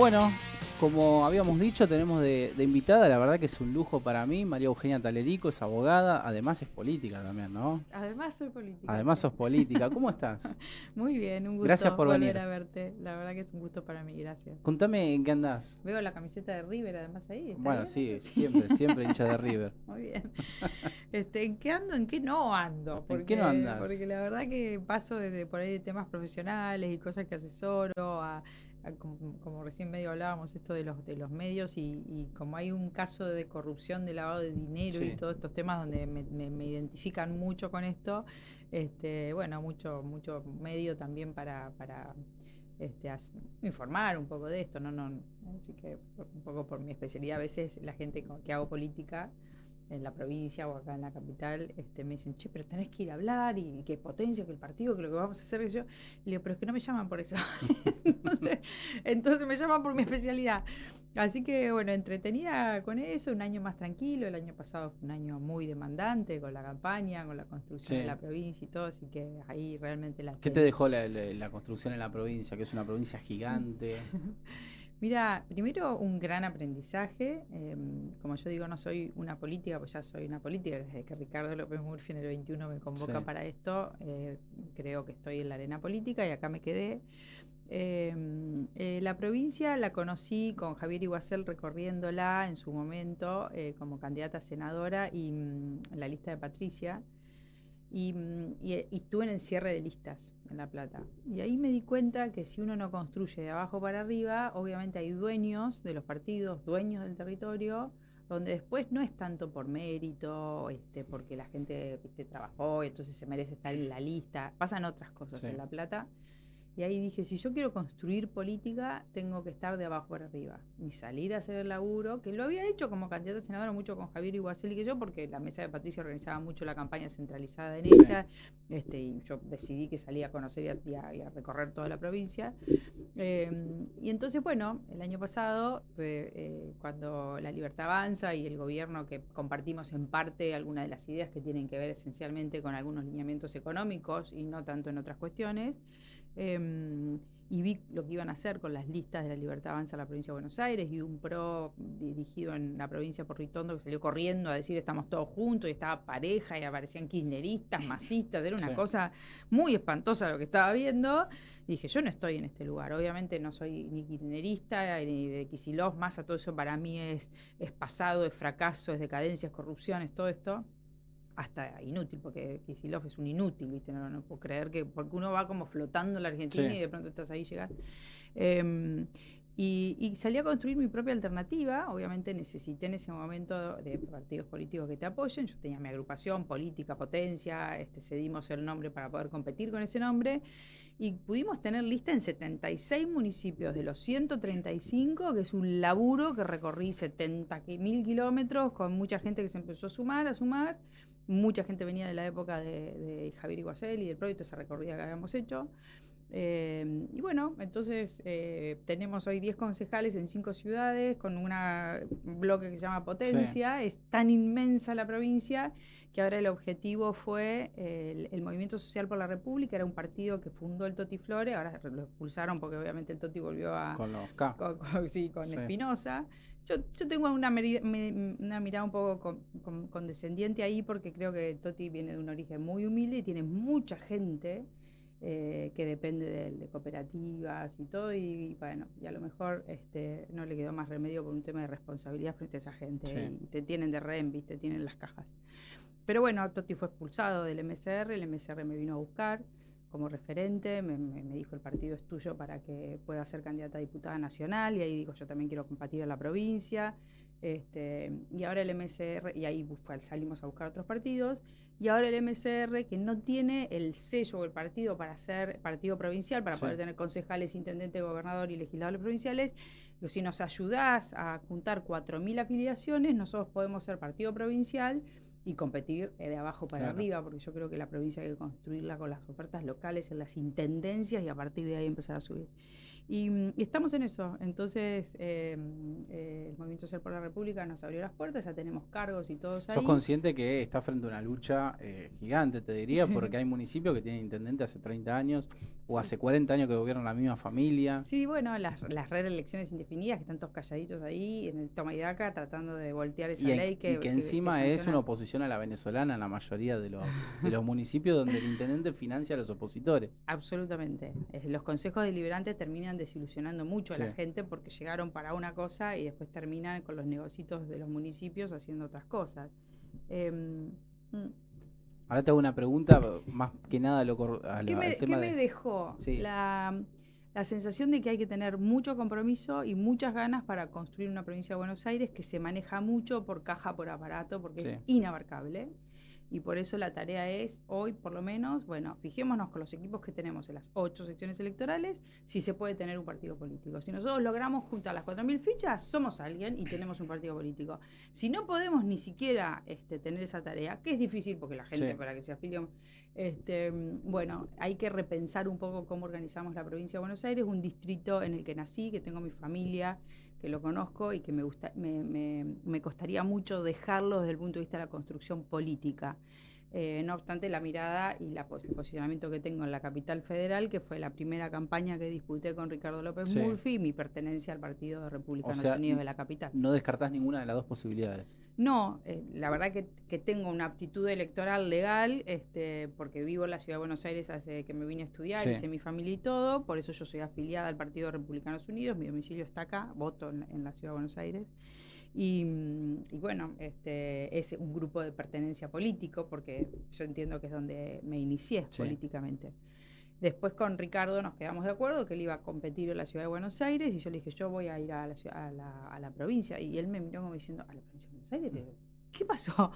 Bueno, como habíamos dicho, tenemos de invitada, la verdad que es un lujo para mí, María Eugenia Talerico, es abogada, además es política también, ¿no? Además soy política, Además sí. sos política, ¿cómo estás? Muy bien, un Gracias gusto por volver venir. a verte. La verdad que es un gusto para mí, gracias. Contame en qué andás. Veo la camiseta de River además ahí, ¿está Bueno, bien eso? sí, Sí. siempre hincha de River. Muy bien. ¿En qué ando? ¿En qué no ando? ¿En qué no Porque andás? la verdad que paso desde por ahí de temas profesionales y cosas que asesoro como recién medio hablábamos esto de los medios y como hay un caso de corrupción, de lavado de dinero y Sí. todos estos temas donde me identifican mucho con esto, bueno, mucho medio también para informar un poco de esto, ¿no? Así que un poco por mi especialidad, a veces la gente que hago política en la provincia o acá en la capital, me dicen, che, pero tenés que ir a hablar y que potencia, que el partido, que lo que vamos a hacer, que yo. Y le digo, pero es que no me llaman por eso. entonces, entonces me llaman por mi especialidad. Así que bueno, entretenida con eso, un año más tranquilo. El año pasado fue un año muy demandante con la campaña, con la construcción de la Sí. provincia y todo, así que ahí realmente la ¿Qué te tenía. dejó la construcción en la provincia, que es una provincia gigante? Mira, primero un gran aprendizaje. Como yo digo, no soy una política, pues ya soy una política. Desde que Ricardo López Murphy en el 21 me Sí, convoca para esto, creo que estoy en la arena política y acá me quedé. La provincia la conocí con Javier Iguacel recorriéndola en su momento como candidata a senadora y en la lista de Patricia y estuve en el cierre de listas en La Plata. Y ahí me di cuenta que si uno no construye de abajo para arriba, obviamente hay dueños de los partidos, dueños del territorio, donde después no es tanto por mérito, porque la gente trabajó y entonces se merece estar en la lista. Pasan otras cosas sí. en La Plata. Y ahí dije, si yo quiero construir política, tengo que estar de abajo para arriba. Y salir a hacer el laburo, que lo había hecho como candidata a senadora mucho con Javier Iguacel y que yo, porque la mesa de Patricia organizaba mucho la campaña centralizada en Sí. ella, y yo decidí que salía a conocer y a recorrer toda la provincia. Y entonces, bueno, el año pasado, cuando La Libertad Avanza y el gobierno que compartimos en parte algunas de las ideas que tienen que ver esencialmente con algunos lineamientos económicos y no tanto en otras cuestiones, eh, y vi lo que iban a hacer con las listas de La Libertad Avanza en la provincia de Buenos Aires y un PRO dirigido en la provincia por Ritondo que salió corriendo a decir estamos todos juntos y estaba pareja y aparecían kirchneristas, masistas, era Sí. una cosa muy espantosa lo que estaba viendo. Dije, yo no estoy en este lugar, obviamente no soy ni kirchnerista, ni de Kicillof, Massa, todo eso para mí es pasado, es fracaso, es decadencia, es corrupción, es todo esto hasta inútil, porque Kicillof es un inútil, ¿viste? No puedo creer que, porque uno va como flotando en la Argentina Sí. y de pronto estás ahí, llegas. Eh, y salí a construir mi propia alternativa. Obviamente necesité en ese momento de partidos políticos que te apoyen. Yo tenía mi agrupación política, Potencia, cedimos el nombre para poder competir con ese nombre. Y pudimos tener lista en 76 municipios de los 135, que es un laburo que recorrí 70.000 kilómetros con mucha gente que se empezó a sumar. Mucha gente venía de la época de Javier Iguacel y del proyecto, esa recorrida que habíamos hecho. Y bueno, entonces tenemos hoy 10 concejales en 5 ciudades con un bloque que se llama Sí. Potencia. Es tan inmensa la provincia que ahora el objetivo fue el Movimiento Social por la República. Era un partido que fundó el Toti Flores, ahora lo expulsaron porque obviamente el Toti volvió Con los K. sí, con Sí. Espinosa. Yo tengo una mirada un poco condescendiente ahí porque creo que Toti viene de un origen muy humilde y tiene mucha gente que depende de cooperativas y todo, y bueno, y a lo mejor no le quedó más remedio por un tema de responsabilidad frente a esa gente, Sí. y te tienen de rehén, te tienen las cajas. Pero bueno, Totti fue expulsado del MCR, el MCR me vino a buscar como referente, me dijo el partido es tuyo para que pueda ser candidata a diputada nacional, y ahí digo yo también quiero compartir a la provincia, y ahora el MCR, y ahí salimos a buscar otros partidos, y ahora el MCR, que no tiene el sello o el partido para ser partido provincial, para Sí. poder tener concejales, intendente, gobernador y legisladores provinciales, si nos ayudás a juntar 4.000 afiliaciones, nosotros podemos ser partido provincial y competir de abajo para Claro. arriba, porque yo creo que la provincia hay que construirla con las ofertas locales en las intendencias y a partir de ahí empezar a subir. Y estamos en eso. Entonces, el Movimiento Ser por la República nos abrió las puertas, ya tenemos cargos y todos Sos ahí. consciente que estás frente a una lucha gigante, te diría, porque hay municipios que tienen intendente hace 30 años o hace 40 años que gobiernan la misma familia. Sí, bueno, las reelecciones indefinidas, que están todos calladitos ahí en el toma y daca tratando de voltear esa ley Y que encima es sanciona. una oposición a la venezolana en la mayoría de los municipios donde el intendente financia a los opositores. Absolutamente. Los consejos deliberantes terminan desilusionando mucho a Sí. la gente porque llegaron para una cosa y después terminan con los negocios de los municipios haciendo otras cosas. Em, mm. Ahora te hago una pregunta, más que nada al ¿Qué tema me de... dejó? Sí. La sensación de que hay que tener mucho compromiso y muchas ganas para construir una provincia de Buenos Aires que se maneja mucho por caja, por aparato, porque es inabarcable. Y por eso la tarea es, hoy por lo menos, bueno, fijémonos con los equipos que tenemos en las 8 secciones electorales, si se puede tener un partido político. Si nosotros logramos juntar las 4.000 fichas, somos alguien y tenemos un partido político. Si no podemos ni siquiera tener esa tarea, que es difícil porque la gente para que se afilie, bueno, hay que repensar un poco cómo organizamos la provincia de Buenos Aires, un distrito en el que nací, que tengo mi familia, que lo conozco y que me costaría mucho dejarlo desde el punto de vista de la construcción política. No obstante, la mirada y el posicionamiento que tengo en la capital federal, que fue la primera campaña que disputé con Ricardo López Murphy, y mi pertenencia al Partido de Republicanos Unidos de la capital. No descartás ninguna de las dos posibilidades. No, la verdad que tengo una aptitud electoral legal, porque vivo en la ciudad de Buenos Aires hace que me vine a estudiar, hice mi familia y todo, por eso yo soy afiliada al Partido de Republicanos Unidos, mi domicilio está acá, voto en la ciudad de Buenos Aires. Y bueno, es un grupo de pertenencia político, porque yo entiendo que es donde me inicié políticamente. Después con Ricardo nos quedamos de acuerdo que él iba a competir en la ciudad de Buenos Aires y yo le dije, yo voy a ir a la provincia. Y él me miró como diciendo, ¿a la provincia de Buenos Aires? ¿Qué pasó?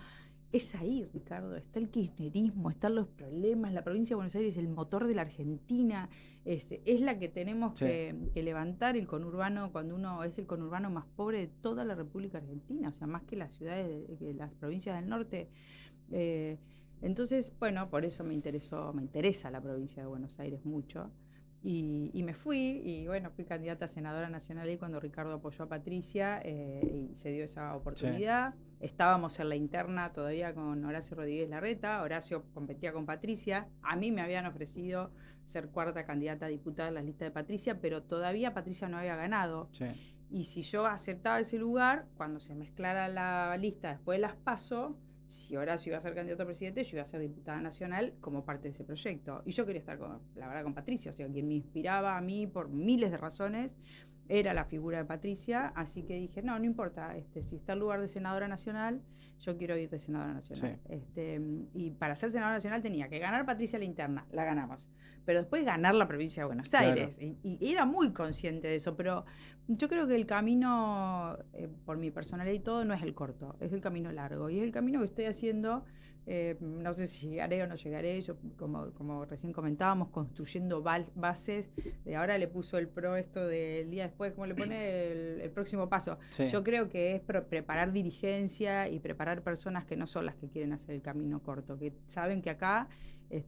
Es ahí, Ricardo, está el kirchnerismo, están los problemas, la provincia de Buenos Aires es el motor de la Argentina, es la que tenemos que levantar el conurbano cuando uno es el conurbano más pobre de toda la República Argentina, o sea, más que las ciudades, que las provincias del norte. Entonces, bueno, por eso me interesa la provincia de Buenos Aires mucho. Y me fui, y bueno, fui candidata a senadora nacional ahí cuando Ricardo apoyó a Patricia y se dio esa oportunidad. Estábamos en la interna todavía con Horacio Rodríguez Larreta, Horacio competía con Patricia, a mí me habían ofrecido ser cuarta candidata a diputada en la lista de Patricia, pero todavía Patricia no había ganado. Y si yo aceptaba ese lugar, cuando se mezclara la lista después de las PASO, si Horacio iba a ser candidato a presidente, yo iba a ser diputada nacional como parte de ese proyecto. Y yo quería estar, la verdad, con Patricia, o sea, quien me inspiraba a mí por miles de razones era la figura de Patricia, así que dije, no importa, si está el lugar de senadora nacional, yo quiero ir de senadora nacional. Y para ser senadora nacional tenía que ganar Patricia la interna, la ganamos, pero después ganar la provincia de Buenos Aires. Y era muy consciente de eso, pero yo creo que el camino, por mi personalidad y todo, no es el corto, es el camino largo. Y es el camino que estoy haciendo. No sé si llegaré o no llegaré, yo como recién comentábamos, construyendo bases, de ahora le puso el pro esto del día después, ¿cómo le pone el próximo paso? Yo creo que es preparar dirigencia y preparar personas que no son las que quieren hacer el camino corto, que saben que acá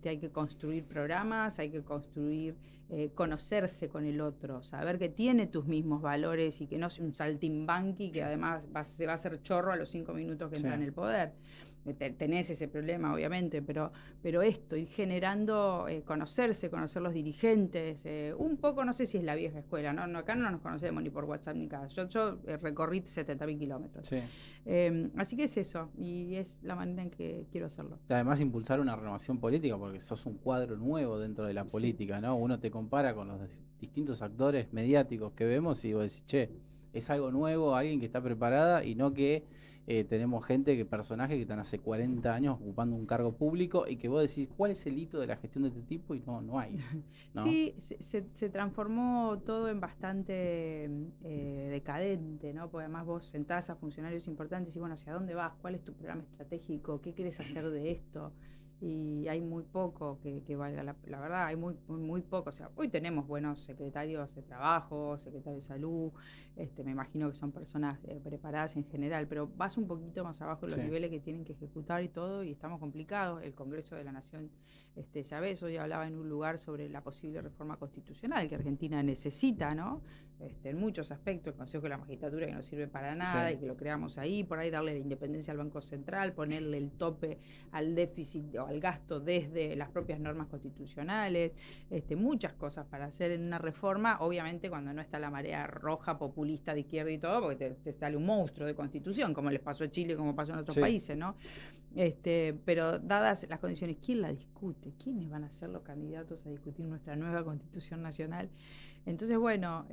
hay que construir programas, hay que construir, conocerse con el otro, saber que tiene tus mismos valores y que no es un saltimbanqui que además se va a hacer chorro a los 5 minutos que entra en el poder. Tenés ese problema, obviamente, pero esto, ir generando, conocer los dirigentes, un poco, no sé si es la vieja escuela, ¿no? Acá no nos conocemos ni por WhatsApp ni nada. Yo recorrí 70.000 kilómetros. Así que es eso, y es la manera en que quiero hacerlo. Además, impulsar una renovación política, porque sos un cuadro nuevo dentro de la política, ¿no? Uno te compara con los distintos actores mediáticos que vemos y vos decís, che, es algo nuevo, alguien que está preparada y no que tenemos personajes que están hace 40 años ocupando un cargo público y que vos decís, ¿cuál es el hito de la gestión de este tipo? Y no hay, ¿no? Sí, se transformó todo en bastante decadente, ¿no? Porque además vos sentás a funcionarios importantes y bueno, ¿hacia dónde vas? ¿Cuál es tu programa estratégico? ¿Qué querés hacer de esto? y hay muy poco que valga la verdad, hay muy poco. O sea, hoy tenemos buenos secretarios de trabajo, secretarios de salud, me imagino que son personas preparadas en general, pero vas un poquito más abajo en los Sí. niveles que tienen que ejecutar y todo, y estamos complicados. El Congreso de la Nación, ya ves, hoy hablaba en un lugar sobre la posible reforma constitucional que Argentina necesita, ¿no? En muchos aspectos, el Consejo de la Magistratura que no sirve para nada Sí. y que lo creamos ahí, por ahí darle la independencia al Banco Central, ponerle el tope al déficit o al gasto desde las propias normas constitucionales, muchas cosas para hacer en una reforma, obviamente cuando no está la marea roja, populista de izquierda y todo, porque te sale un monstruo de constitución, como les pasó a Chile, como pasó en otros Sí. países, ¿no? Pero dadas las condiciones, ¿quién la discute? ¿Quiénes van a ser los candidatos a discutir nuestra nueva Constitución Nacional? Entonces, bueno,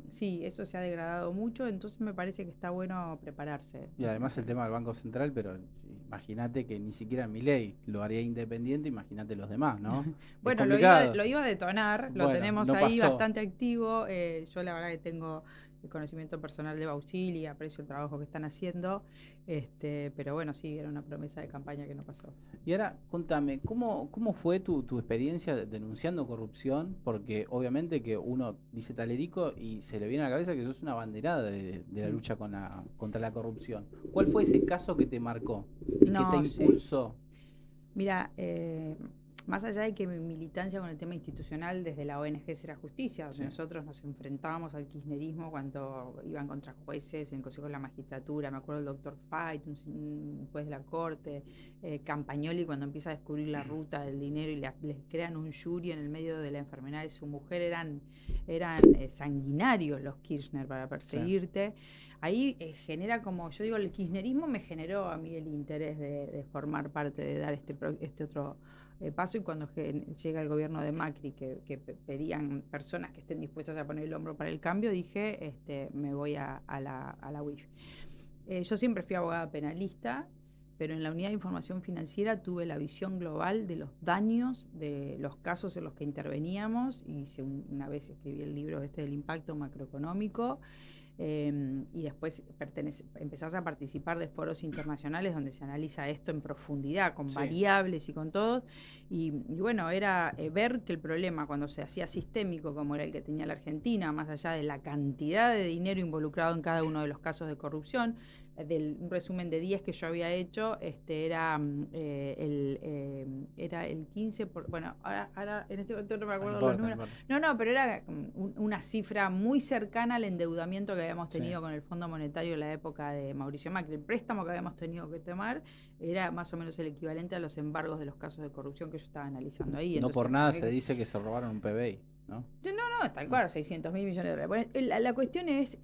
sí, eso se ha degradado mucho, entonces me parece que está bueno prepararse. Y además el tema del Banco Central, pero imagínate que ni siquiera Milei lo haría independiente, imagínate los demás, ¿no? Es Bueno, complicado. lo iba a detonar, lo Bueno, tenemos no ahí pasó. bastante activo. Yo la verdad que tengo el conocimiento personal de Bauxil y aprecio el trabajo que están haciendo, pero bueno, sí, era una promesa de campaña que no pasó. Y ahora, contame, ¿cómo fue tu experiencia denunciando corrupción? Porque obviamente que uno dice Talerico y se le viene a la cabeza que sos una banderada de la lucha contra la corrupción. ¿Cuál fue ese caso que te marcó y que te No, sí. impulsó? Mira, más allá de que mi militancia con el tema institucional desde la ONG Será Justicia, donde Sí. nosotros nos enfrentábamos al kirchnerismo cuando iban contra jueces en el Consejo de la Magistratura, me acuerdo del doctor Fait, un juez de la Corte, Campagnoli cuando empieza a descubrir la ruta del dinero y les crean un jury en el medio de la enfermedad de su mujer, eran sanguinarios los Kirchner para perseguirte. Ahí genera, como yo digo, el kirchnerismo me generó a mí el interés de formar parte, de dar este otro paso, y cuando llega el gobierno de Macri, que pedían personas que estén dispuestas a poner el hombro para el cambio, dije, me voy a la UIF. Yo siempre fui abogada penalista, pero en la unidad de información financiera tuve la visión global de los daños, de los casos en los que interveníamos, y una vez escribí el libro del impacto macroeconómico. Y después empezás a participar de foros internacionales donde se analiza esto en profundidad, con Sí. variables y con todo. Y bueno, era ver que el problema cuando se hacía sistémico, como era el que tenía la Argentina, más allá de la cantidad de dinero involucrado en cada uno de los casos de corrupción, un resumen de 10 que yo había hecho, era el 15 bueno, ahora en este momento no me acuerdo los números. No, pero era una cifra muy cercana al endeudamiento que habíamos tenido con el Fondo Monetario en la época de Mauricio Macri. El préstamo que habíamos tenido que tomar era más o menos el equivalente a los embargos de los casos de corrupción que yo estaba analizando ahí. No Entonces, por nada se dice que se robaron un PBI, ¿no? No, tal cual, 600.000 millones de dólares. Bueno, la cuestión es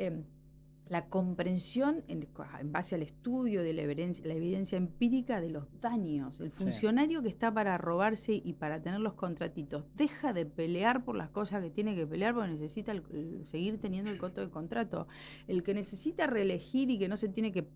la comprensión en base al estudio de la evidencia empírica de los daños. El funcionario que está para robarse y para tener los contratitos deja de pelear por las cosas que tiene que pelear porque necesita seguir teniendo el coto de contrato. El que necesita reelegir y que no se tiene que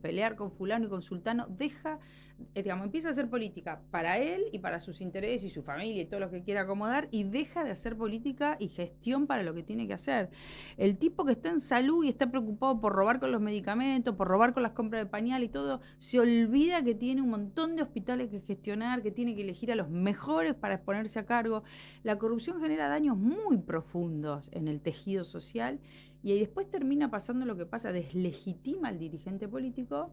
pelear con fulano y con sultano, empieza a hacer política para él y para sus intereses y su familia y todo lo que quiera acomodar, y deja de hacer política y gestión para lo que tiene que hacer. El tipo que está en salud y está preocupado por robar con los medicamentos, por robar con las compras de pañal y todo, se olvida que tiene un montón de hospitales que gestionar, que tiene que elegir a los mejores para ponerse a cargo. La corrupción genera daños muy profundos en el tejido social, y ahí después termina pasando lo que pasa, deslegitima al dirigente político,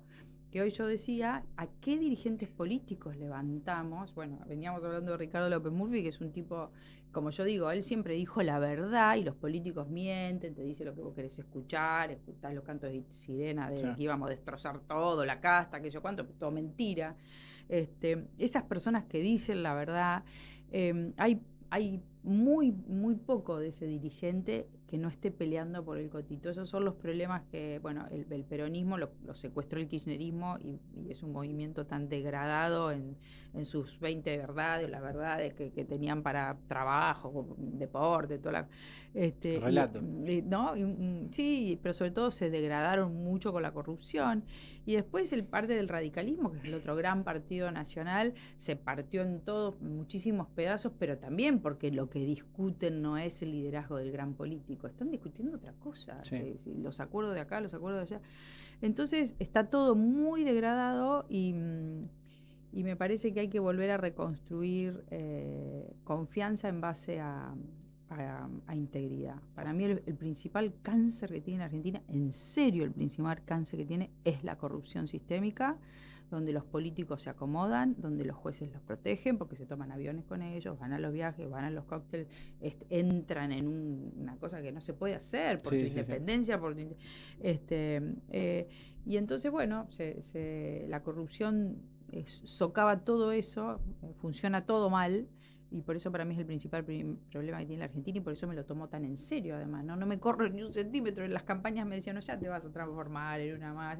que hoy yo decía, ¿a qué dirigentes políticos levantamos? Bueno, veníamos hablando de Ricardo López Murphy, que es un tipo, como yo digo, él siempre dijo la verdad y los políticos mienten, te dice lo que vos querés escuchar, escuchás los cantos de sirena de que íbamos a destrozar todo, la casta, aquello cuánto, todo mentira. Esas personas que dicen la verdad, hay muy poco de ese dirigente que no esté peleando por el cotito. Esos son los problemas que, bueno, el peronismo lo secuestró el kirchnerismo, y es un movimiento tan degradado en sus 20 verdades, las verdades que tenían para trabajo, deporte, toda la... Relato. ¿no? Sí, pero sobre todo se degradaron mucho con la corrupción. Y después el parte del radicalismo, que es el otro gran partido nacional, se partió en todos muchísimos pedazos, pero también porque lo que discuten no es el liderazgo del gran político, están discutiendo otra cosa, los acuerdos de acá, los acuerdos de allá. Entonces está todo muy degradado, y Y me parece que hay que volver a reconstruir confianza en base a integridad. Para mí el principal cáncer que tiene la Argentina, en serio el principal cáncer que tiene, es la corrupción sistémica, donde los políticos se acomodan, donde los jueces los protegen porque se toman aviones con ellos, van a los viajes, van a los cócteles, entran en una cosa que no se puede hacer por tu independencia, por tu, y entonces, bueno, la corrupción socava todo eso, funciona todo mal. Y por eso para mí es el principal problema que tiene la Argentina y por eso me lo tomo tan en serio, además. No me corro ni un centímetro. En las campañas me decían, no, ya te vas a transformar en una más.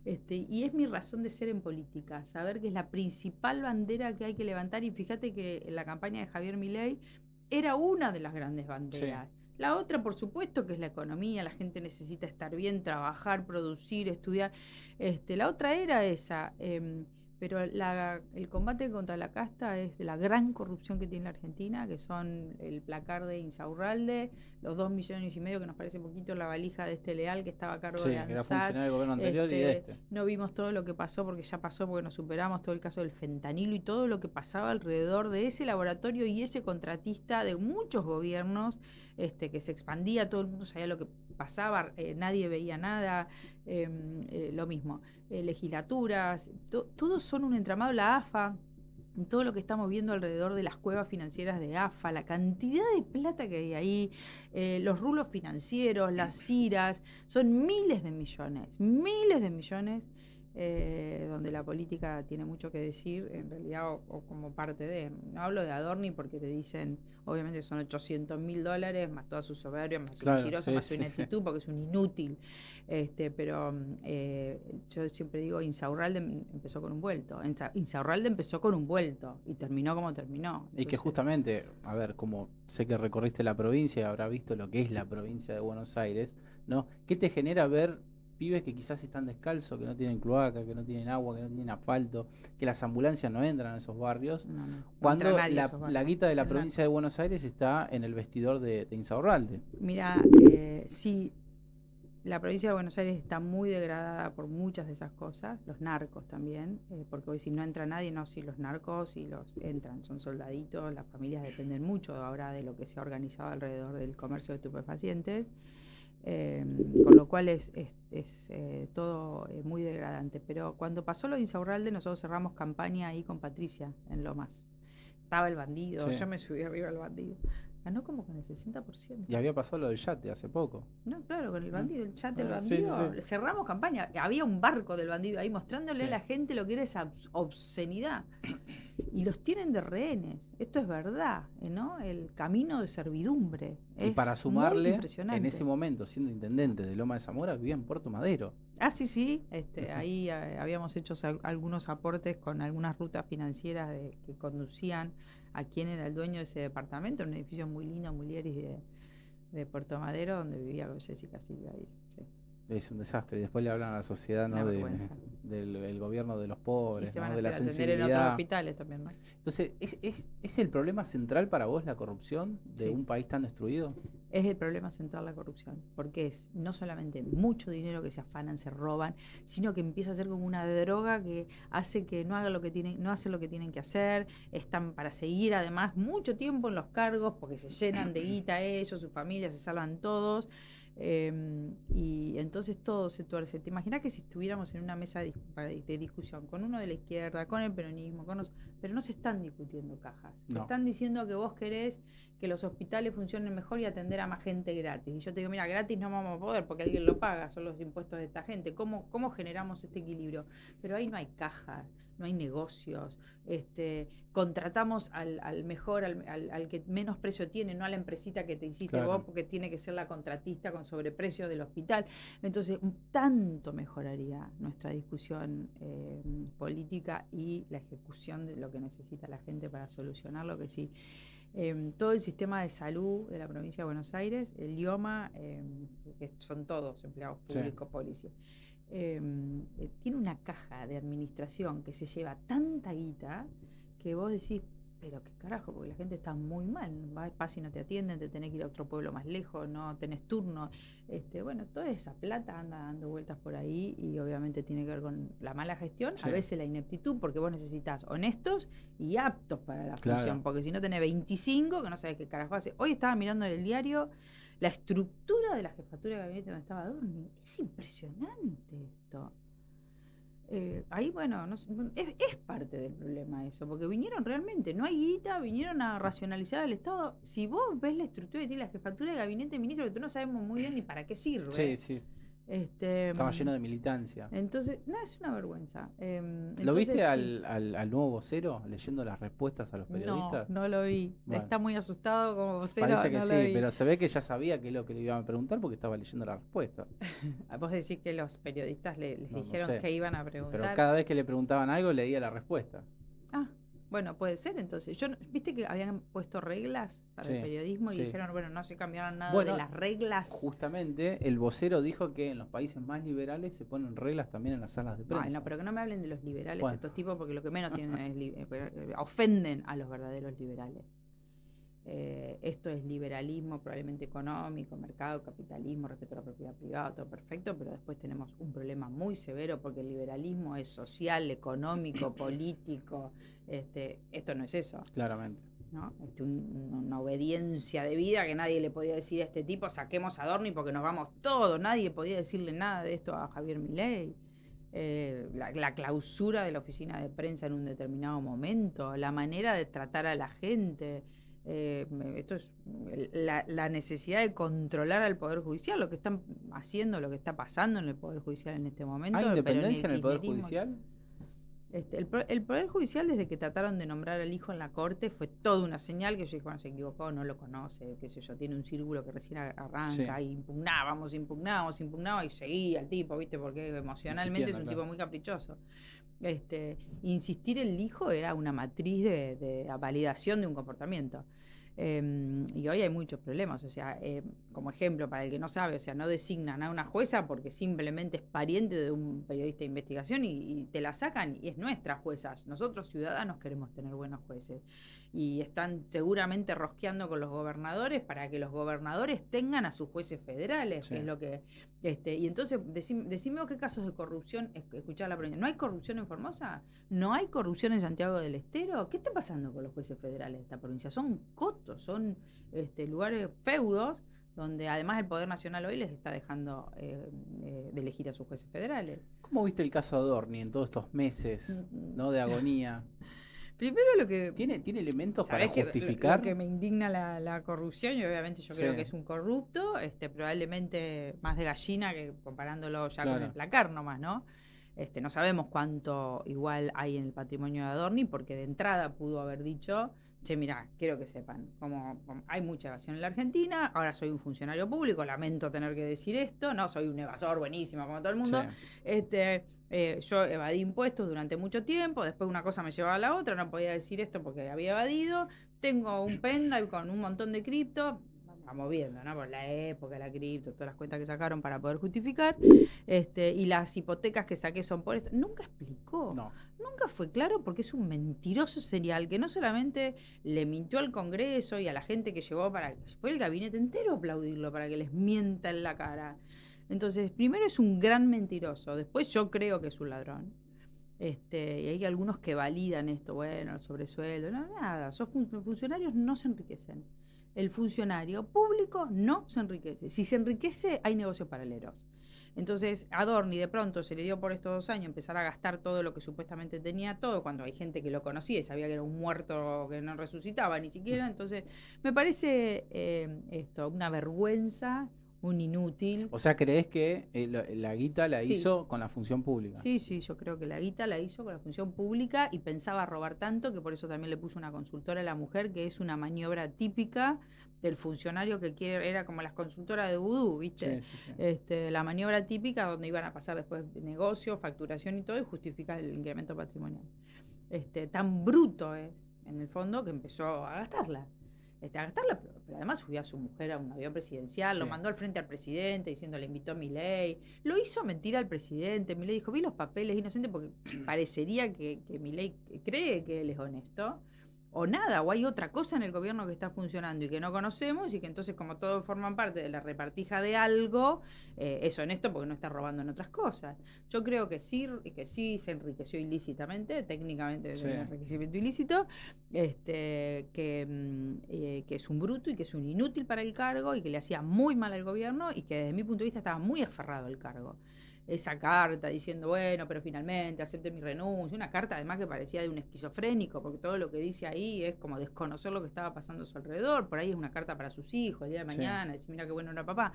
Y es mi razón de ser en política, saber que es la principal bandera que hay que levantar. Y fíjate que en la campaña de Javier Milei era una de las grandes banderas. Sí. La otra, por supuesto, que es la economía. La gente necesita estar bien, trabajar, producir, estudiar. La otra era esa. Pero el combate contra la casta es de la gran corrupción que tiene la Argentina, que son el placar de Insaurralde, los 2,5 millones que nos parece poquito, la valija de Leal, que estaba a cargo de ANSAT. Era funcionario del gobierno anterior y No vimos todo lo que pasó, porque ya pasó, porque nos superamos todo el caso del fentanilo y todo lo que pasaba alrededor de ese laboratorio y ese contratista de muchos gobiernos, que se expandía, todo el mundo sabía lo que pasaba, nadie veía nada, lo mismo. Legislaturas, todos son un entramado, la AFA, todo lo que estamos viendo alrededor de las cuevas financieras de AFA, la cantidad de plata que hay ahí, los rulos financieros, las CIRAs, son miles de millones, donde la política tiene mucho que decir, en realidad, o como parte de. No hablo de Adorni porque te dicen, obviamente son $800.000, más toda su soberbia, más su mentirosa, más su ineptitud, porque es un inútil. Pero yo siempre digo, Insaurralde empezó con un vuelto. Insaurralde empezó con un vuelto y terminó como terminó. Entonces, y que justamente, a ver, como sé que recorriste la provincia y habrás visto lo que es la provincia de Buenos Aires, ¿no? ¿Qué te genera ver pibes que quizás están descalzos, que no tienen cloaca, que no tienen agua, que no tienen asfalto, que las ambulancias no entran a esos barrios, cuando la guita de la provincia de Buenos Aires está en el vestidor de Insaurralde? Mira, sí, la provincia de Buenos Aires está muy degradada por muchas de esas cosas, los narcos también, porque hoy si no entra nadie, no, si los narcos y los entran, son soldaditos, las familias dependen mucho ahora de lo que se ha organizado alrededor del comercio de estupefacientes. Con lo cual es todo muy degradante. Pero cuando pasó lo de Insaurralde, nosotros cerramos campaña ahí con Patricia en Lomas. Estaba el bandido, yo me subí arriba al bandido. Ganó como con el 60%. Y había pasado lo del yate hace poco. No, claro, con el bandido, el yate del bandido. Sí. Cerramos campaña. Había un barco del bandido ahí mostrándole a la gente lo que era esa obscenidad. Y los tienen de rehenes. Esto es verdad, ¿no? El camino de servidumbre. Y para sumarle, en ese momento, siendo intendente de Loma de Zamora, vivía en Puerto Madero. Ah, sí. Ahí habíamos hecho algunos aportes con algunas rutas financieras que conducían a quién era el dueño de ese departamento, un edificio muy lindo, muy lieris de Puerto Madero, donde vivía Jessica Silva. Ahí, sí. Es un desastre. Y después le hablan a la sociedad, ¿no? Del gobierno de los pobres, y se van ¿no? a atender en otros hospitales también, ¿no? Entonces, ¿es el problema central para vos la corrupción de un país tan destruido? Es el problema central la corrupción, porque es no solamente mucho dinero que se afanan, se roban, sino que empieza a ser como una droga que hace que no hacen lo que tienen que hacer, están para seguir además mucho tiempo en los cargos porque se llenan de guita ellos, sus familias, se salvan todos. Y entonces todo se tuerce. ¿Te imaginas que si estuviéramos en una mesa de discusión con uno de la izquierda, con el peronismo, pero no se están discutiendo cajas? No. Se están diciendo que vos querés que los hospitales funcionen mejor y atender a más gente gratis. Y yo te digo, mira, gratis no vamos a poder porque alguien lo paga, son los impuestos de esta gente. ¿Cómo generamos este equilibrio? Pero ahí no hay cajas, no hay negocios. Contratamos al mejor, al que menos precio tiene, no a la empresita que te hiciste vos, porque tiene que ser la contratista con sobreprecio del hospital. Entonces, tanto mejoraría nuestra discusión política y la ejecución de lo que necesita la gente para solucionarlo, que sí. Todo el sistema de salud de la provincia de Buenos Aires, el IOMA, que son todos empleados públicos, policías, tiene una caja de administración que se lleva tanta guita que vos decís, pero qué carajo, porque la gente está muy mal, vas y no te atienden, te tenés que ir a otro pueblo más lejos, no tenés turno. Bueno, toda esa plata anda dando vueltas por ahí y obviamente tiene que ver con la mala gestión, Sí. a veces la ineptitud, porque vos necesitas honestos y aptos para la Claro. función, porque si no tenés 25 que no sabés qué carajo hace. Hoy estaba mirando en el diario la estructura de la jefatura de gabinete donde estaba Dorni. Es impresionante esto. Ahí, bueno, es parte del problema eso, porque vinieron realmente, no hay guita, vinieron a racionalizar el Estado. Si vos ves la estructura que tiene la jefatura de gabinete de ministro, que tú no sabemos muy bien ni para qué sirve. Sí, sí. Estaba lleno de militancia. Entonces, no, es una vergüenza. ¿Lo viste sí. al nuevo vocero leyendo las respuestas a los periodistas? No lo vi. Bueno, está muy asustado como vocero. parece que no sí, lo vi. pero se ve que ya sabía qué es lo que le iban a preguntar porque estaba leyendo la respuesta. Vos decís que los periodistas les No dijeron sé. que iban a preguntar. Pero cada vez que le preguntaban algo leía la respuesta. Ah, bueno, puede ser entonces. Viste que habían puesto reglas para el periodismo y dijeron, bueno, no se cambiaron nada de las reglas. Justamente el vocero dijo que en los países más liberales se ponen reglas también en las salas de prensa. Ay, no, pero que no me hablen de los liberales estos tipos, porque lo que menos tienen es ofenden a los verdaderos liberales. Esto es liberalismo probablemente económico, mercado, capitalismo, respeto a la propiedad privada, todo perfecto, pero después tenemos un problema muy severo porque el liberalismo es social, económico, político. Esto no es eso. Claramente. ¿No? Una obediencia de vida que nadie le podía decir a este tipo, saquemos a Dorni porque nos vamos todos, nadie podía decirle nada de esto a Javier Milei. La clausura de la oficina de prensa en un determinado momento, la manera de tratar a la gente. Esto es la necesidad de controlar al Poder Judicial, lo que están haciendo, lo que está pasando en el Poder Judicial en este momento. ¿Hay independencia en el Poder Judicial? El Poder Judicial, desde que trataron de nombrar al hijo en la corte, fue toda una señal que yo dije, bueno, se equivocó, no lo conoce, qué sé yo, tiene un círculo que recién arranca, y impugnábamos, y seguía el tipo, ¿viste? Porque emocionalmente es un tipo muy caprichoso. Insistir en el hijo era una matriz de validación de un comportamiento. Y hoy hay muchos problemas, o sea, como ejemplo, para el que no sabe, o sea, no designan a una jueza porque simplemente es pariente de un periodista de investigación y te la sacan y es nuestra jueza. Nosotros ciudadanos queremos tener buenos jueces y están seguramente rosqueando con los gobernadores para que los gobernadores tengan a sus jueces federales, que es lo que... y entonces, decime qué casos de corrupción, escuchar la provincia. ¿No hay corrupción en Formosa? ¿No hay corrupción en Santiago del Estero? ¿Qué está pasando con los jueces federales de esta provincia? Son cotos, son lugares feudos donde además el Poder Nacional hoy les está dejando de elegir a sus jueces federales. ¿Cómo viste el caso de Dorni en todos estos meses, ¿no? De agonía? Primero lo que... ¿Tiene elementos para justificar? Lo que me indigna la corrupción, y obviamente yo creo que es un corrupto, probablemente más de gallina que comparándolo ya con el placar nomás, ¿no? No sabemos cuánto igual hay en el patrimonio de Adorni, porque de entrada pudo haber dicho, che, mirá, quiero que sepan, como hay mucha evasión en la Argentina, ahora soy un funcionario público, lamento tener que decir esto, no soy un evasor buenísimo como todo el mundo, yo evadí impuestos durante mucho tiempo, después una cosa me llevaba a la otra, no podía decir esto porque había evadido, tengo un pendrive con un montón de cripto, vamos viendo, ¿no? Por la época, la cripto, todas las cuentas que sacaron para poder justificar, y las hipotecas que saqué son por esto. Nunca explicó, nunca fue claro porque es un mentiroso serial que no solamente le mintió al Congreso y a la gente que llevó fue el gabinete entero a aplaudirlo para que les mienta en la cara. Entonces, primero es un gran mentiroso, después yo creo que es un ladrón. Y hay algunos que validan esto, bueno, el sobresueldo, no, nada, funcionarios no se enriquecen. El funcionario público no se enriquece. Si se enriquece, hay negocios paralelos. Entonces, a Dorni de pronto se le dio por estos 2 años empezar a gastar todo lo que supuestamente tenía todo, cuando hay gente que lo conocía y sabía que era un muerto que no resucitaba ni siquiera. Entonces, me parece una vergüenza, un inútil. O sea, ¿crees que la guita la hizo con la función pública? Sí, yo creo que la guita la hizo con la función pública y pensaba robar tanto que por eso también le puso una consultora a la mujer, que es una maniobra típica del funcionario que era como las consultoras de vudú, ¿viste? Sí. La maniobra típica donde iban a pasar después negocio, facturación y todo y justificar el incremento patrimonial. Tan bruto es, en el fondo, que empezó a gastarla. Pero además subió a su mujer a un avión presidencial, lo mandó al frente al presidente diciendo, le invitó a Milei, lo hizo mentir al presidente. Milei dijo, vi los papeles, inocente, porque parecería que Milei cree que él es honesto. o nada, o hay otra cosa en el gobierno que está funcionando y que no conocemos y que entonces como todos forman parte de la repartija de algo, es honesto porque no está robando en otras cosas. Yo creo que sí se enriqueció ilícitamente, técnicamente es Sí. un enriquecimiento ilícito, que es un bruto y que es un inútil para el cargo y que le hacía muy mal al gobierno y que desde mi punto de vista estaba muy aferrado al cargo. Esa carta diciendo, bueno, pero finalmente acepte mi renuncia, una carta además que parecía de un esquizofrénico, porque todo lo que dice ahí es como desconocer lo que estaba pasando a su alrededor, por ahí es una carta para sus hijos, el día de mañana, dice, mira qué bueno era papá,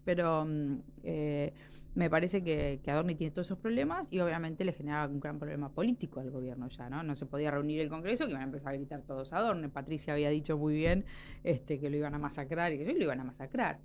pero me parece que Adorni tiene todos esos problemas y obviamente le generaba un gran problema político al gobierno ya, ¿no? No se podía reunir el Congreso, que iban a empezar a gritar todos a Adorni. Patricia había dicho muy bien que lo iban a masacrar y que ellos lo iban a masacrar.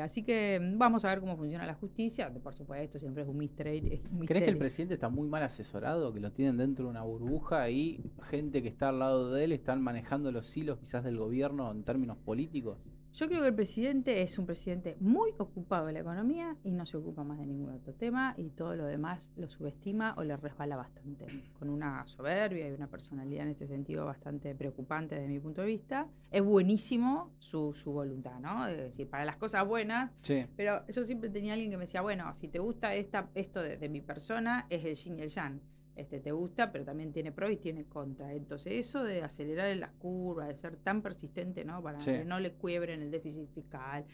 Así que vamos a ver cómo funciona la justicia. Por supuesto, siempre es un misterio. ¿Crees que el presidente está muy mal asesorado, que lo tienen dentro de una burbuja y gente que está al lado de él están manejando los hilos quizás del gobierno en términos políticos? Yo creo que el presidente es un presidente muy ocupado de la economía y no se ocupa más de ningún otro tema y todo lo demás lo subestima o le resbala bastante, con una soberbia y una personalidad en este sentido bastante preocupante desde mi punto de vista. Es buenísimo su voluntad, ¿no? Es decir, para las cosas buenas, Sí. pero yo siempre tenía alguien que me decía, bueno, si te gusta esto de mi persona, es el yin y el yang. Te gusta, pero también tiene pros y tiene contra. Entonces, eso de acelerar en las curvas, de ser tan persistente, ¿no? Para Sí. que no le quiebren el déficit fiscal,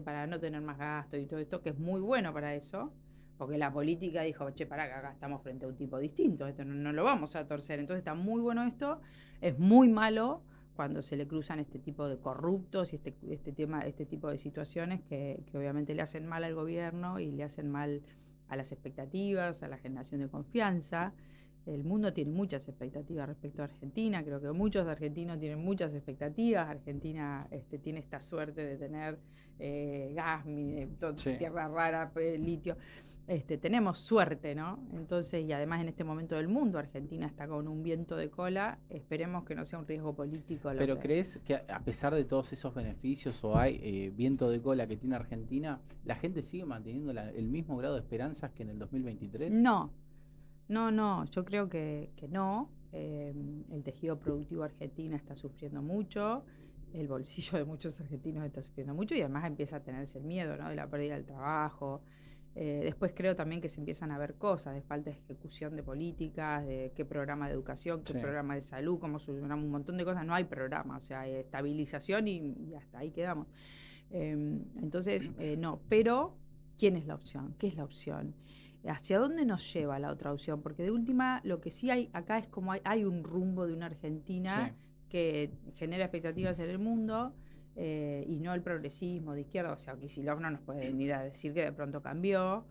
para no tener más gasto y todo esto, que es muy bueno para eso, porque la política dijo, che, pará, que acá estamos frente a un tipo distinto, esto no lo vamos a torcer. Entonces, está muy bueno esto, es muy malo cuando se le cruzan este tipo de corruptos y este tipo de situaciones que obviamente le hacen mal al gobierno y le hacen mal a las expectativas, a la generación de confianza. El mundo tiene muchas expectativas respecto a Argentina, creo que muchos argentinos tienen muchas expectativas. Argentina tiene esta suerte de tener gas, Sí. tierra rara, litio. Tenemos suerte, ¿no? Entonces, y además en este momento del mundo, Argentina está con un viento de cola, esperemos que no sea un riesgo político. ¿Pero crees que a pesar de todos esos beneficios o hay viento de cola que tiene Argentina, la gente sigue manteniendo el mismo grado de esperanzas que en el 2023? No, yo creo que no. El tejido productivo argentino está sufriendo mucho, el bolsillo de muchos argentinos está sufriendo mucho y además empieza a tenerse el miedo, ¿no? De la pérdida del trabajo. Después creo también que se empiezan a ver cosas de falta de ejecución de políticas, de qué programa de educación, qué Sí. programa de salud, cómo solucionamos un montón de cosas. No hay programa, o sea, hay estabilización y hasta ahí quedamos. Entonces, no, pero ¿quién es la opción? ¿Qué es la opción? ¿Hacia dónde nos lleva la otra opción? Porque de última, lo que sí hay acá es como hay un rumbo de una Argentina Sí. que genera expectativas en el mundo y no el progresismo de izquierda. O sea, Kicillof no nos puede venir a decir que de pronto cambió.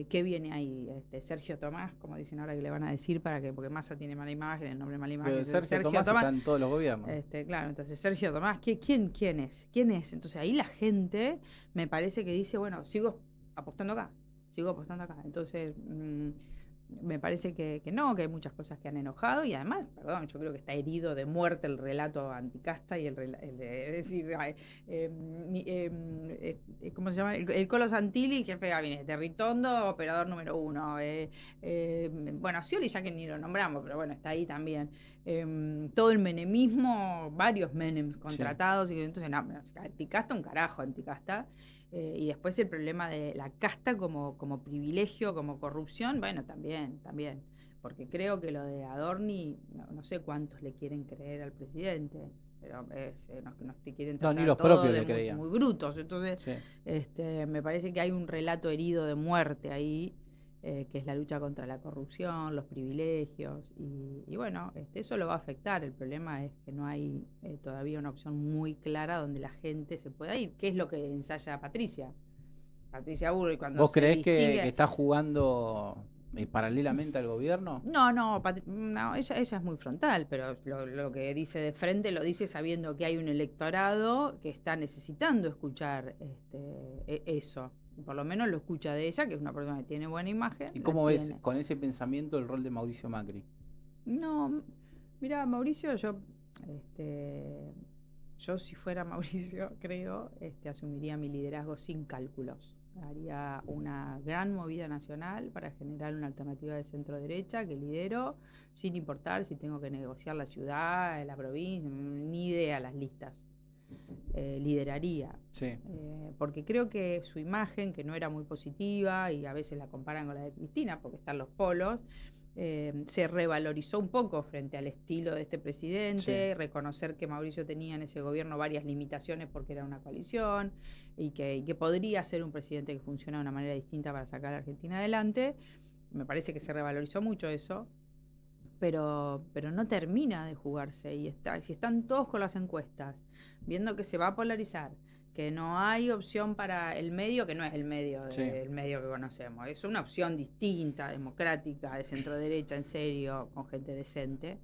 ¿Qué viene ahí? Sergio Tomás, como dicen ahora que le van a decir, porque Massa tiene mala imagen, el nombre mala imagen. Pero Sergio Tomás está en todos los gobiernos. Claro, entonces Sergio Tomás, ¿quién es? ¿Quién es? Entonces ahí la gente me parece que dice, bueno, sigo apostando acá. Entonces, me parece que no, que hay muchas cosas que han enojado y además, perdón, yo creo que está herido de muerte el relato anticasta y es decir, ¿cómo se llama? El Colo Santilli, jefe de gabinete, Ritondo, operador número 1. Bueno, Scioli ya que ni lo nombramos, pero bueno, está ahí también. Todo el menemismo, varios menems contratados, y entonces, no, anticasta un carajo, anticasta. Y después el problema de la casta como privilegio, como corrupción, bueno, también. Porque creo que lo de Adorni, no sé cuántos le quieren creer al presidente, pero nos te quieren tratar ni los todo propios de le creían. muy brutos. Entonces, Sí. me parece que hay un relato herido de muerte ahí, que es la lucha contra la corrupción, los privilegios, y bueno, eso lo va a afectar. El problema es que no hay todavía una opción muy clara donde la gente se pueda ir, que es lo que ensaya Patricia Burri cuando ¿Vos se creés distingue. que está jugando paralelamente al gobierno? No, ella es muy frontal, pero lo que dice de frente lo dice sabiendo que hay un electorado que está necesitando escuchar eso. Por lo menos lo escucha de ella, que es una persona que tiene buena imagen. ¿Y cómo ves con ese pensamiento el rol de Mauricio Macri? No, mira, Mauricio, yo si fuera Mauricio, creo, asumiría mi liderazgo sin cálculos. haría una gran movida nacional para generar una alternativa de centro-derecha que lidero, sin importar si tengo que negociar la ciudad, la provincia, ni idea las listas. Lideraría. Sí. Porque creo que su imagen, que no era muy positiva, y a veces la comparan con la de Cristina, porque están los polos, se revalorizó un poco frente al estilo de este presidente, Sí. reconocer que Mauricio tenía en ese gobierno varias limitaciones porque era una coalición, y que podría ser un presidente que funciona de una manera distinta para sacar a la Argentina adelante. Me parece que se revalorizó mucho eso. Pero no termina de jugarse y si están todos con las encuestas, viendo que se va a polarizar, que no hay opción para el medio, que no es el medio, Sí. el medio que conocemos, es una opción distinta, democrática, de centro derecha, en serio, con gente decente.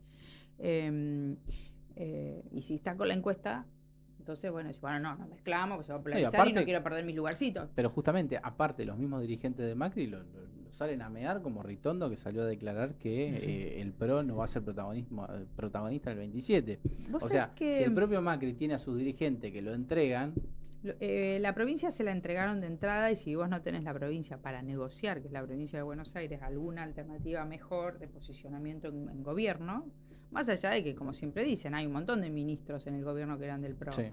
Y si está con la encuesta, entonces, bueno, no mezclamos, pues se va a No, y polarizar y no aparte, quiero perder mis lugarcitos. pero justamente, aparte, los mismos dirigentes de Macri lo salen a mear, como Ritondo, que salió a declarar que el PRO no va a ser protagonista en el 27. Vos O sabés sea, si el que propio Macri tiene a sus dirigentes que lo entregan, la provincia se la entregaron de entrada, y si vos no tenés la provincia para negociar, que es la provincia de Buenos Aires, alguna alternativa mejor de posicionamiento en gobierno, más allá de que, como siempre dicen, hay un montón de ministros en el gobierno que eran del PRO. sí,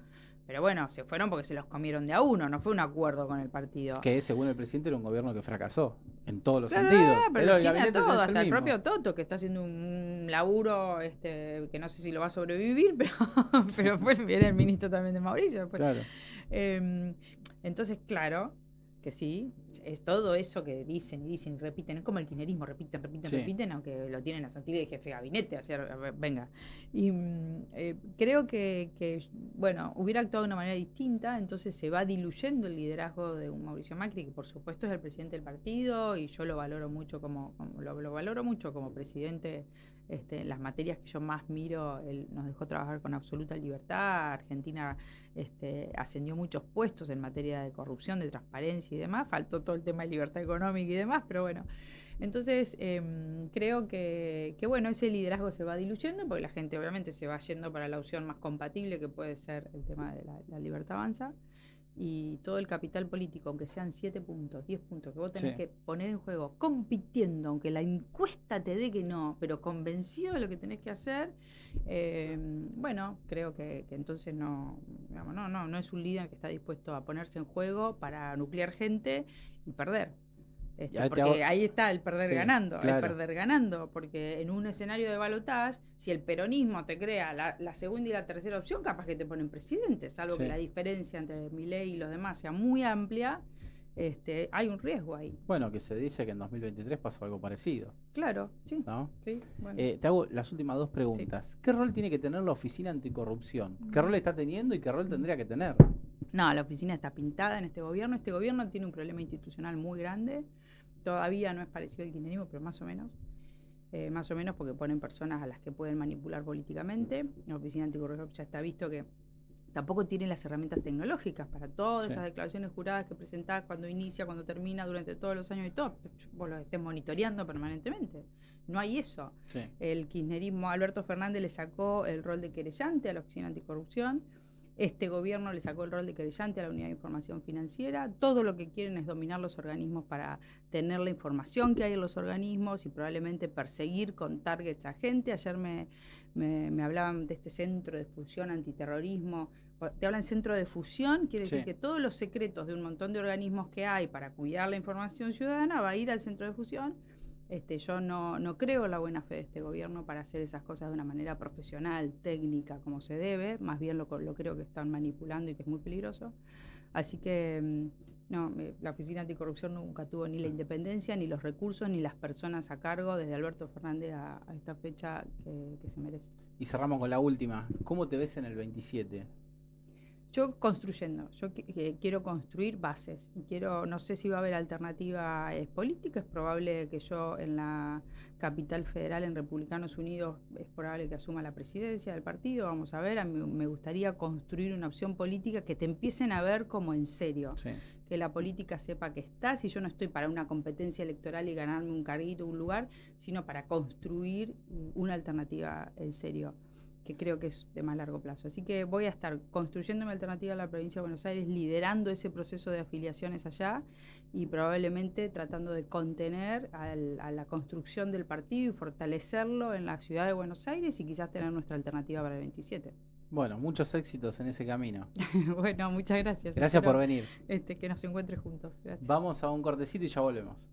Pero bueno, se fueron porque se los comieron de a uno, no fue un acuerdo con el partido. que según el presidente era un gobierno que fracasó en todos los Claro, sentidos. pero los El tiene a gabinete todos, es hasta el mismo. propio Toto, que está haciendo un laburo que no sé si lo va a sobrevivir, pero pues viene el ministro también de Mauricio después. Claro. Entonces, claro, que sí, es todo eso que dicen y dicen y repiten, es como el kirchnerismo, repiten, aunque lo tienen a Santilli de jefe de gabinete, así, venga. Y creo que, bueno, hubiera actuado de una manera distinta, entonces se va diluyendo el liderazgo de un Mauricio Macri, que por supuesto es el presidente del partido, y yo lo valoro mucho lo valoro mucho como presidente. Las materias que yo más miro, él nos dejó trabajar con absoluta libertad. Argentina ascendió muchos puestos en materia de corrupción, de transparencia y demás. Faltó todo el tema de libertad económica y demás, pero bueno. Entonces, creo que bueno, ese liderazgo se va diluyendo porque la gente obviamente se va yendo para la opción más compatible, que puede ser el tema de la libertad avanza. Y todo el capital político, aunque sean 7 puntos, 10 puntos, que vos tenés que poner en juego, compitiendo, aunque la encuesta te dé que no, pero convencido de lo que tenés que hacer, bueno, creo que entonces no, digamos, no es un líder que está dispuesto a ponerse en juego para nuclear gente y perder. Porque ahí está el perder ganando, claro. el perder ganando, porque en un escenario de balotaje, si el peronismo te crea la segunda y la tercera opción, capaz que te ponen presidente, salvo que la diferencia entre Milei y los demás sea muy amplia, hay un riesgo ahí. Bueno, que se dice que en 2023 pasó algo parecido. Claro, sí. ¿No? Sí, bueno. Te hago las últimas dos preguntas. Sí. ¿Qué rol tiene que tener la Oficina Anticorrupción? ¿Qué rol está teniendo y qué rol tendría que tener? No, la oficina está pintada en este gobierno. Este gobierno tiene un problema institucional muy grande. Todavía no es parecido al kirchnerismo, pero más o menos. Más o menos porque ponen personas a las que pueden manipular políticamente. La Oficina Anticorrupción ya está visto que tampoco tiene las herramientas tecnológicas para todas esas declaraciones juradas que presentás cuando inicia, cuando termina, durante todos los años y todo. Vos lo estés monitoreando permanentemente. No hay eso. Sí. El kirchnerismo, Alberto Fernández le sacó el rol de querellante a la Oficina Anticorrupción. Este gobierno le sacó el rol de querellante a la Unidad de Información Financiera. Todo lo que quieren es dominar los organismos para tener la información que hay en los organismos y probablemente perseguir con targets a gente. Ayer me hablaban de este centro de fusión antiterrorismo. Te hablan centro de fusión, quiere decir que todos los secretos de un montón de organismos que hay para cuidar la información ciudadana va a ir al centro de fusión. Yo no creo en la buena fe de este gobierno para hacer esas cosas de una manera profesional, técnica, como se debe. Más bien lo creo que están manipulando y que es muy peligroso. Así que no, la Oficina Anticorrupción nunca tuvo ni la independencia, ni los recursos, ni las personas a cargo desde Alberto Fernández a esta fecha que se merece. Y cerramos con la última. ¿Cómo te ves en el 27? Yo construyendo, quiero construir bases, no sé si va a haber alternativa política, es probable que yo en la capital federal, en Republicanos Unidos, es probable que asuma la presidencia del partido, vamos a ver, a mí me gustaría construir una opción política que te empiecen a ver como en serio, que la política sepa que estás, y yo no estoy para una competencia electoral y ganarme un carguito, un lugar, sino para construir una alternativa en serio. que creo que es de más largo plazo. Así que voy a estar construyendo mi alternativa a la provincia de Buenos Aires, liderando ese proceso de afiliaciones allá y probablemente tratando de contener a la construcción del partido y fortalecerlo en la ciudad de Buenos Aires y quizás tener nuestra alternativa para el 27. Bueno, muchos éxitos en ese camino. Bueno, muchas gracias. Gracias por Espero, venir. que nos encuentre juntos. Gracias. Vamos a un cortecito y ya volvemos.